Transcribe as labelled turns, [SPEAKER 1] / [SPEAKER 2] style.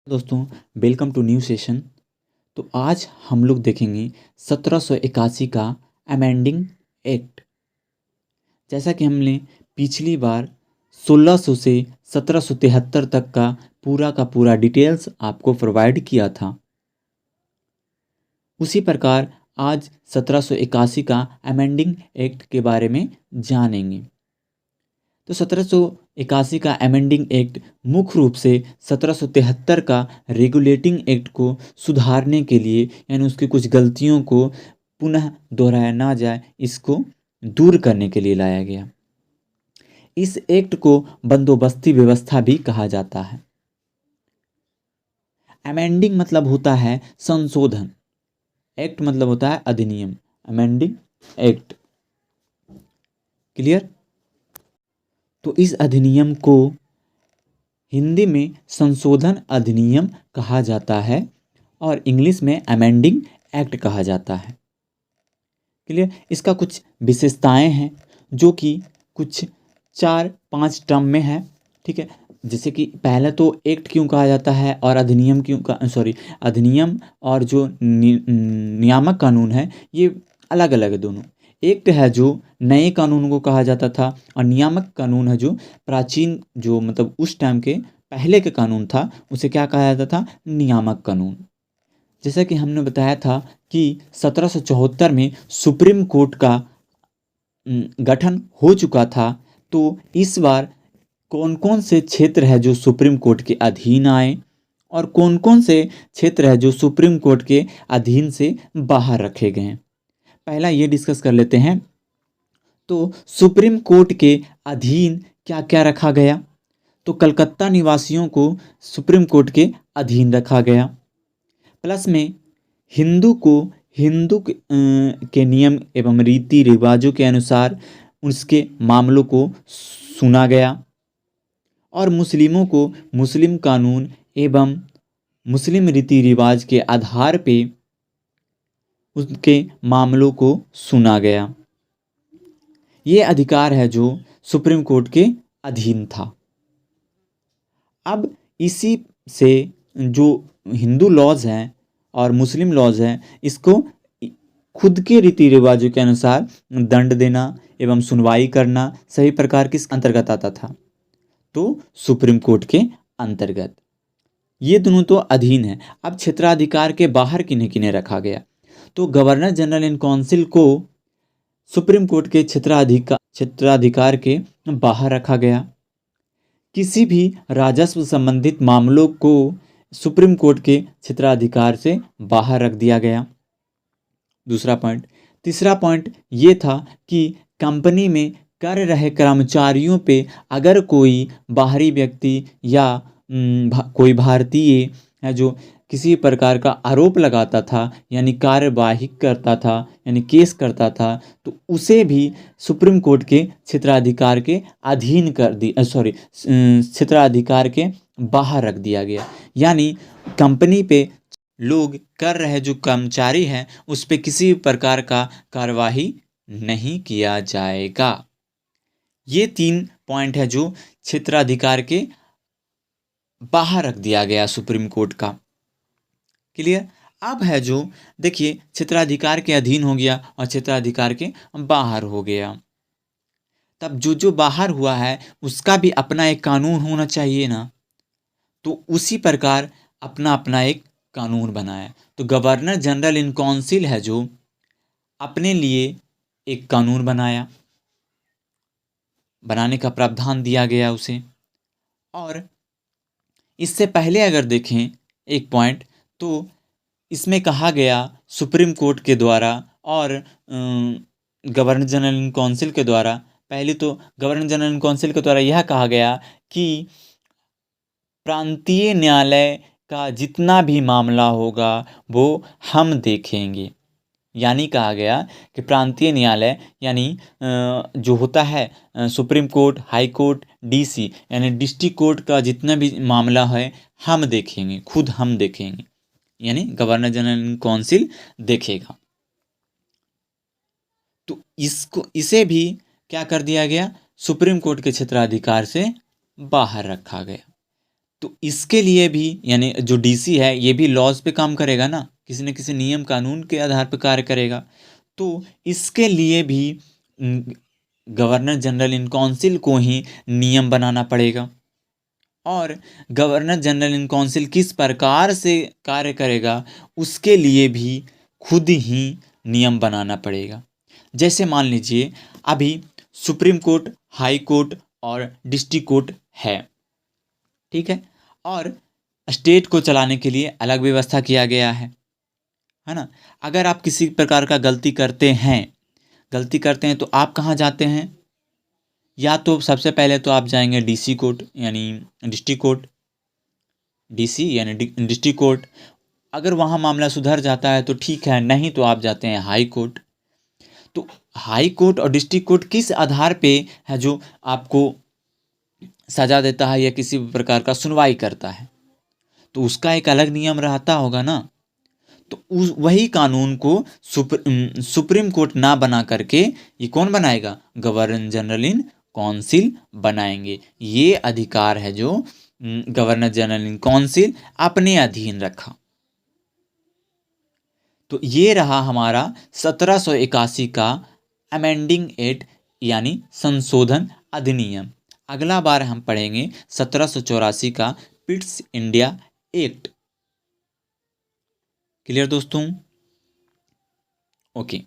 [SPEAKER 1] दोस्तों, welcome to new session. तो आज हम लोग देखेंगे 1781 का अमेंडिंग एक्ट। जैसा कि हमने पिछली बार 1600 से 1773 तक का पूरा डिटेल्स आपको प्रोवाइड किया था, उसी प्रकार आज 1781 का अमेंडिंग एक्ट के बारे में जानेंगे। तो 1781 का अमेंडिंग एक्ट मुख्य रूप से 1773 का रेगुलेटिंग एक्ट को सुधारने के लिए, यानी उसकी कुछ गलतियों को पुनः दोहराया ना जाए, इसको दूर करने के लिए लाया गया। इस एक्ट को बंदोबस्ती व्यवस्था भी कहा जाता है। अमेंडिंग मतलब होता है संशोधन, एक्ट मतलब होता है अधिनियम। Amending act, clear. तो इस अधिनियम को हिंदी में संशोधन अधिनियम कहा जाता है और इंग्लिश में अमेंडिंग एक्ट कहा जाता है, क्लियर। इसका कुछ विशेषताएं हैं जो कि कुछ 4-5 टर्म में है, ठीक है। जैसे कि पहले तो एक्ट क्यों कहा जाता है और अधिनियम अधिनियम और जो नियामक कानून है ये अलग अलग है दोनों। एक्ट है जो नए कानून को कहा जाता था और नियामक कानून है जो प्राचीन, जो मतलब उस टाइम के पहले के कानून था, उसे क्या कहा जाता था, नियामक कानून। जैसा कि हमने बताया था कि 1774 में सुप्रीम कोर्ट का गठन हो चुका था। तो इस बार कौन कौन से क्षेत्र है जो सुप्रीम कोर्ट के अधीन आए और कौन कौन से क्षेत्र है जो सुप्रीम कोर्ट के अधीन से बाहर रखे गए हैं, पहला ये डिस्कस कर लेते हैं। तो सुप्रीम कोर्ट के अधीन क्या क्या रखा गया, तो कलकत्ता निवासियों को सुप्रीम कोर्ट के अधीन रखा गया। प्लस में हिंदू के नियम एवं रीति रिवाजों के अनुसार उसके मामलों को सुना गया और मुस्लिमों को मुस्लिम कानून एवं मुस्लिम रीति रिवाज के आधार पे उसके मामलों को सुना गया। ये अधिकार है जो सुप्रीम कोर्ट के अधीन था। अब इसी से जो हिंदू लॉज हैं और मुस्लिम लॉज हैं, इसको खुद के रीति रिवाजों के अनुसार दंड देना एवं सुनवाई करना सभी प्रकार किस अंतर्गत आता था, तो सुप्रीम कोर्ट के अंतर्गत। ये दोनों तो अधीन है। अब क्षेत्राधिकार के बाहर किन्हें किन्हें रखा गया, तो गवर्नर जनरल इन काउंसिल को सुप्रीम कोर्ट के क्षेत्राधिकार के बाहर रखा गया। किसी भी राजस्व संबंधित मामलों को सुप्रीम कोर्ट के क्षेत्राधिकार से बाहर रख दिया गया, दूसरा पॉइंट। तीसरा पॉइंट ये था कि कंपनी में कर रहे कर्मचारियों पे अगर कोई बाहरी व्यक्ति या कोई भारतीय है जो किसी प्रकार का आरोप लगाता था, यानी कार्यवाही करता था, यानी केस करता था, तो उसे भी सुप्रीम कोर्ट के क्षेत्राधिकार के अधीन क्षेत्राधिकार के बाहर रख दिया गया। यानी कंपनी पे लोग कर रहे जो कर्मचारी हैं उस पे किसी प्रकार का कार्यवाही नहीं किया जाएगा। ये 3 पॉइंट है जो क्षेत्राधिकार के बाहर रख दिया गया सुप्रीम कोर्ट का, क्लियर। अब है जो देखिए क्षेत्राधिकार के अधीन हो गया और क्षेत्राधिकार के बाहर हो गया। तब जो बाहर हुआ है उसका भी अपना एक कानून होना चाहिए ना, तो उसी प्रकार अपना अपना एक कानून बनाया। तो गवर्नर जनरल इन काउंसिल है जो अपने लिए एक कानून बनाने का प्रावधान दिया गया उसे। और इससे पहले अगर देखें एक पॉइंट, तो इसमें कहा गया सुप्रीम कोर्ट के द्वारा और गवर्नर जनरल इन काउंसिल के द्वारा, पहले तो गवर्नर जनरल इन काउंसिल के द्वारा यह कहा गया कि प्रांतीय न्यायालय का जितना भी मामला होगा वो हम देखेंगे। यानी कहा गया कि प्रांतीय न्यायालय यानी जो होता है supreme court, high court, DC यानी डिस्ट्रिक्ट कोर्ट का जितना भी मामला है हम देखेंगे, खुद हम देखेंगे, यानी गवर्नर जनरल काउंसिल देखेगा। तो इसे भी क्या कर दिया गया, सुप्रीम कोर्ट के क्षेत्राधिकार से बाहर रखा गया। तो इसके लिए भी यानी जो डीसी है ये भी लॉज पे काम करेगा ना, किसी न किसी नियम कानून के आधार पर कार्य करेगा। तो इसके लिए भी गवर्नर जनरल इन काउंसिल को ही नियम बनाना पड़ेगा। और गवर्नर जनरल इन काउंसिल किस प्रकार से कार्य करेगा उसके लिए भी खुद ही नियम बनाना पड़ेगा। जैसे मान लीजिए अभी सुप्रीम कोर्ट, हाई कोर्ट और डिस्ट्रिक्ट कोर्ट है, ठीक है, और स्टेट को चलाने के लिए अलग व्यवस्था किया गया है ना। अगर आप किसी प्रकार का गलती करते हैं तो आप कहाँ जाते हैं? या तो सबसे पहले तो आप जाएंगे डीसी कोर्ट यानी डिस्ट्रिक्ट कोर्ट, डीसी यानी डिस्ट्रिक्ट कोर्ट। अगर वहाँ मामला सुधर जाता है तो ठीक है, नहीं तो आप जाते हैं हाई कोर्ट। तो हाई कोर्ट और डिस्ट्रिक्ट कोर्ट किस आधार पे है जो आपको सजा देता है या किसी भी प्रकार का सुनवाई करता है? तो उसका एक अलग नियम रहता होगा ना। तो उस वही कानून को सुप्रीम कोर्ट ना बना करके ये कौन बनाएगा? गवर्नर जनरल इन काउंसिल बनाएंगे। ये अधिकार है जो गवर्नर जनरल इन काउंसिल अपने अधीन रखा। तो ये रहा हमारा 1781 का अमेंडिंग एक्ट यानी संशोधन अधिनियम। अगला बार हम पढ़ेंगे 1784 का पिट्स इंडिया एक्ट। क्लियर दोस्तों? ओके।